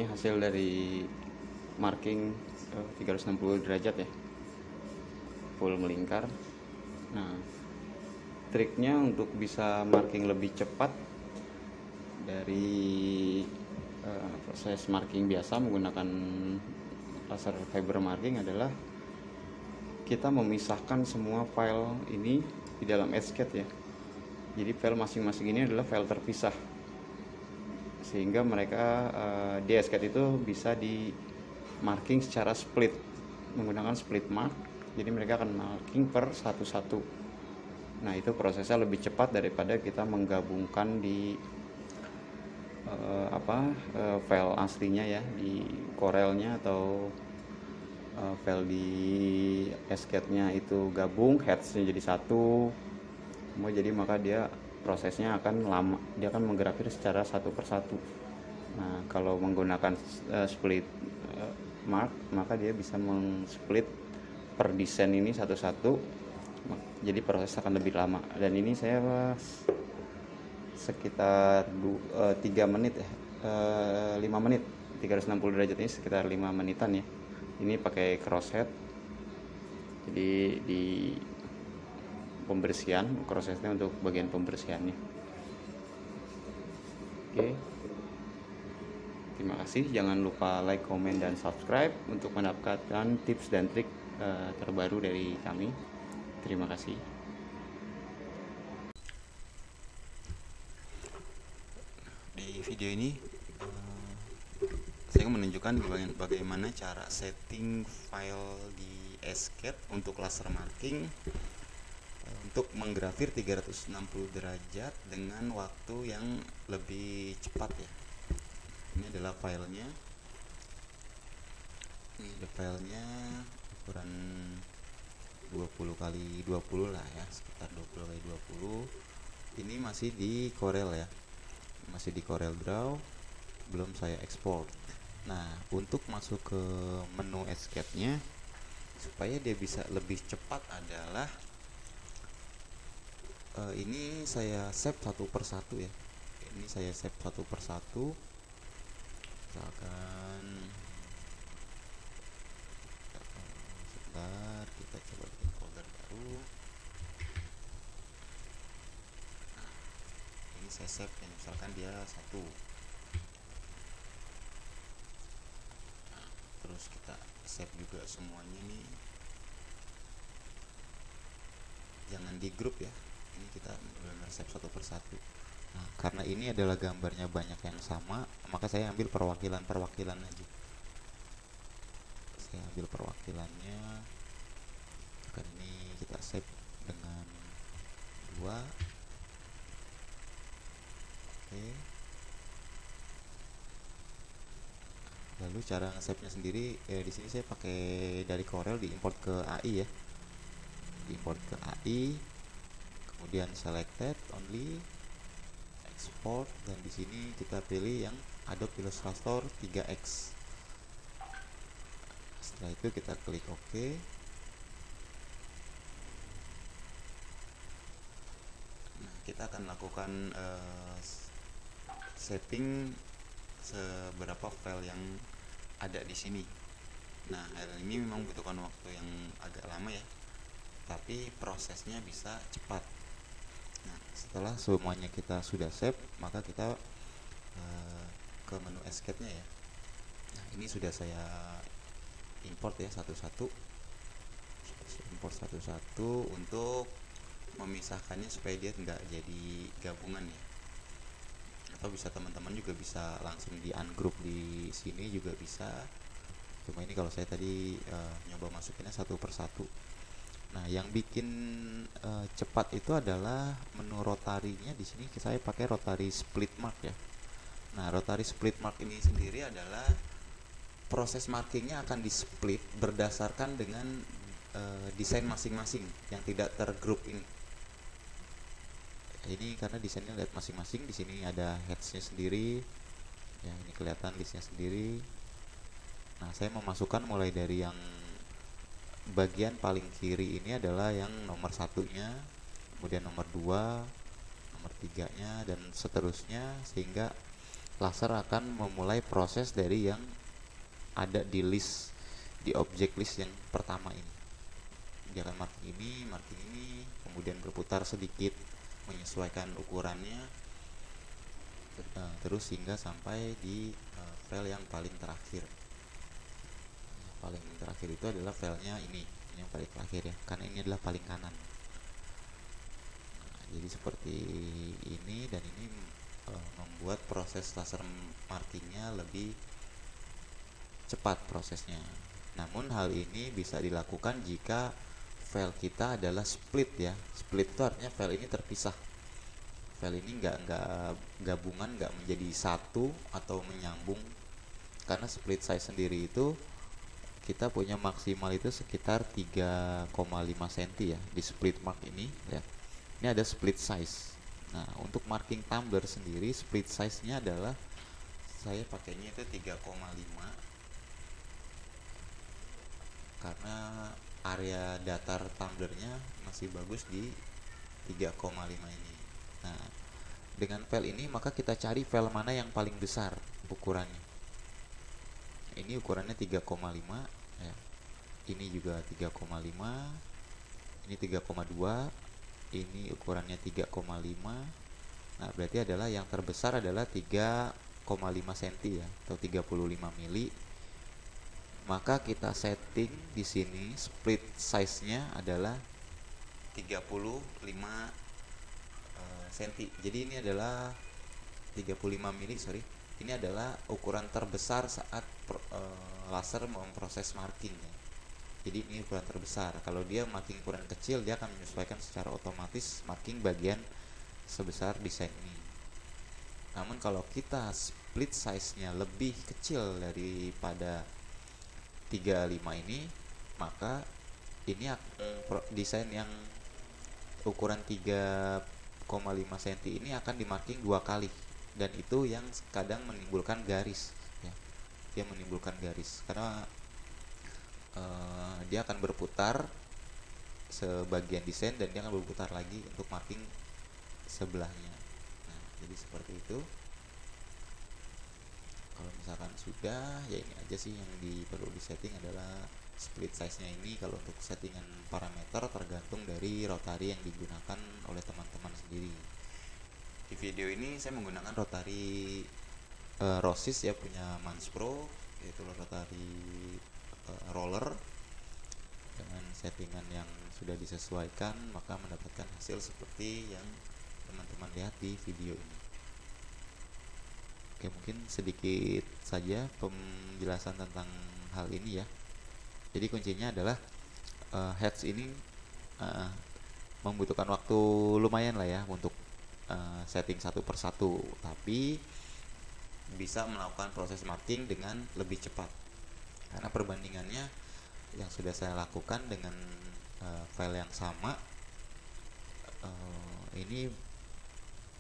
ini hasil dari marking 360 derajat ya, full melingkar. Nah, triknya untuk bisa marking lebih cepat dari proses marking biasa menggunakan laser fiber marking adalah kita memisahkan semua file ini di dalam Etscape ya. Jadi file masing-masing ini adalah file terpisah, sehingga mereka di Etscape itu bisa di marking secara split menggunakan split mark. Jadi mereka akan marking per satu-satu. Nah, itu prosesnya lebih cepat daripada kita menggabungkan di file aslinya ya, di Corelnya atau file di Etscape-nya itu gabung, heads-nya jadi satu. Jadi maka dia prosesnya akan lama, dia akan menggrafir secara satu persatu. Nah, kalau menggunakan split mark, maka dia bisa mengsplit per desain ini satu-satu, jadi proses akan lebih lama. Dan ini saya sekitar 3 menit ya, 5 menit. 360 derajat ini sekitar 5 menitan ya. Ini pakai crosshead, jadi di pembersihan, prosesnya untuk bagian pembersihannya. Oke, terima kasih. Jangan lupa like, komen, dan subscribe untuk mendapatkan tips dan trik terbaru dari kami. Terima kasih. Di video ini saya menunjukkan bagaimana cara setting file di Etscape untuk laser marking untuk menggrafir 360 derajat dengan waktu yang lebih cepat ya. Ini adalah filenya. Ini ada filenya ukuran 20x20 lah ya, sekitar 20x20. Ini masih di Corel ya, masih di Corel Draw, belum saya ekspor. Nah, untuk masuk ke menu Etscape-nya supaya dia bisa lebih cepat adalah ini saya save satu persatu ya. Ini saya save satu persatu. Misalkan sebentar, kita coba bikin folder baru. Nah, ini saya save ya, misalkan dia satu. Nah, terus kita save juga semuanya nih, jangan di grup ya, ini kita benar-benar save satu persatu. Nah, karena ini adalah gambarnya banyak yang sama, maka saya ambil perwakilan aja. Saya ambil perwakilannya. Kan ini kita save dengan 2. Oke. Lalu cara nge-save-nya sendiri di sini saya pakai dari Corel, diimport ke AI ya. Diimport ke AI. Kemudian selected only, export, dan di sini kita pilih yang Adobe Illustrator 3X. Setelah itu kita klik OK. Nah, kita akan lakukan setting seberapa file yang ada di sini. Nah, hal ini memang membutuhkan waktu yang agak lama ya, tapi prosesnya bisa cepat. Nah, setelah semuanya kita sudah save, maka kita ke menu Etscape-nya ya. Nah, ini sudah saya import ya satu-satu. Import satu-satu untuk memisahkannya supaya dia nggak jadi gabungan ya. Atau bisa teman-teman juga bisa langsung di ungroup di sini juga bisa. Cuma ini kalau saya tadi nyoba masukinnya satu persatu. Nah, yang bikin cepat itu adalah menu rotarinya. Di sini saya pakai rotary split mark ya. Nah, rotary split mark ini sendiri adalah proses markingnya akan di split berdasarkan dengan desain masing-masing yang tidak tergroup ini. Ini karena desainnya lihat masing-masing. Di sini ada heads-nya sendiri. Ya, ini kelihatan listnya sendiri. Nah, saya memasukkan mulai dari yang bagian paling kiri ini adalah yang nomor satunya, kemudian nomor 2, nomor 3-nya, dan seterusnya, sehingga laser akan memulai proses dari yang ada di list, di object list yang pertama ini. Dia akan marking ini, kemudian berputar sedikit menyesuaikan ukurannya, terus hingga sampai di file yang paling terakhir. Paling terakhir itu adalah filenya ini yang paling terakhir ya, karena ini adalah paling kanan. Jadi seperti ini, dan ini membuat proses laser markingnya lebih cepat prosesnya. Namun hal ini bisa dilakukan jika file kita adalah split ya. Split itu artinya file ini terpisah. File ini nggak gabungan, nggak menjadi satu atau menyambung. Karena split size sendiri itu kita punya maksimal itu sekitar 3,5 cm ya di split mark ini ya. Ini ada split size. Nah, untuk marking tumbler sendiri split size-nya adalah saya pakainya itu 3,5 karena area datar tumblernya masih bagus di 3,5 ini. Nah, dengan file ini maka kita cari file mana yang paling besar ukurannya. Ini ukurannya 3,5 ya. Ini juga 3,5. Ini 3,2. Ini ukurannya 3,5. Nah, berarti adalah yang terbesar adalah 3,5 cm ya, atau 35 mili. Maka kita setting di sini split size-nya adalah 35 cm. Jadi ini adalah 35 mili, Ini adalah ukuran terbesar saat laser memproses marking ya. Jadi ini ukuran terbesar. Kalau dia marking ukuran kecil, dia akan menyesuaikan secara otomatis marking bagian sebesar desain ini. Namun kalau kita split size-nya lebih kecil daripada 35 ini, maka ini desain yang ukuran 3,5 cm ini akan dimarking 2 kali, dan itu yang kadang menimbulkan garis ya. Dia menimbulkan garis karena dia akan berputar sebagian desain dan dia akan berputar lagi untuk marking sebelahnya. Nah, jadi seperti itu. Kalau misalkan sudah, ya ini aja sih yang perlu disetting adalah split size-nya ini. Kalau untuk settingan parameter tergantung dari rotary yang digunakan oleh teman-teman sendiri. Di video ini saya menggunakan rotary Rosis ya, punya Manspro, yaitu rotary roller dengan settingan yang sudah disesuaikan, maka mendapatkan hasil seperti yang teman-teman lihat di video ini. Oke, mungkin sedikit saja penjelasan tentang hal ini ya. Jadi kuncinya adalah heads ini membutuhkan waktu lumayan lah ya untuk setting satu persatu, tapi bisa melakukan proses marking dengan lebih cepat. Karena perbandingannya yang sudah saya lakukan dengan file yang sama, ini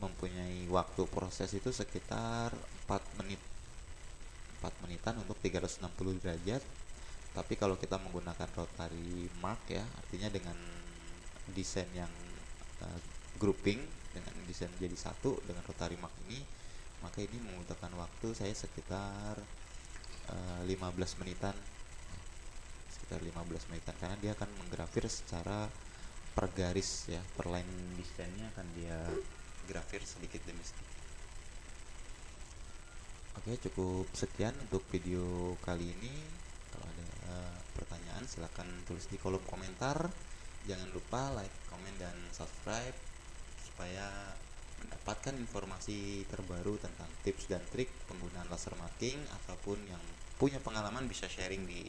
mempunyai waktu proses itu sekitar 4 menitan untuk 360 derajat. Tapi kalau kita menggunakan rotary mark ya, artinya dengan desain yang grouping, dengan desain jadi satu dengan rotary mark ini, maka ini membutuhkan waktu saya sekitar 15 menitan, karena dia akan menggrafir secara per garis ya, per line desainnya akan dia grafir sedikit demi sedikit. Oke, cukup sekian untuk video kali ini. Kalau ada pertanyaan silahkan tulis di kolom komentar. Jangan lupa like, komen, dan subscribe supaya mendapatkan informasi terbaru tentang tips dan trik penggunaan laser marking, ataupun yang punya pengalaman bisa sharing di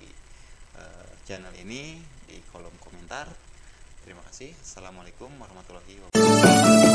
channel ini di kolom komentar. Terima kasih. Assalamualaikum warahmatullahi wabarakatuh.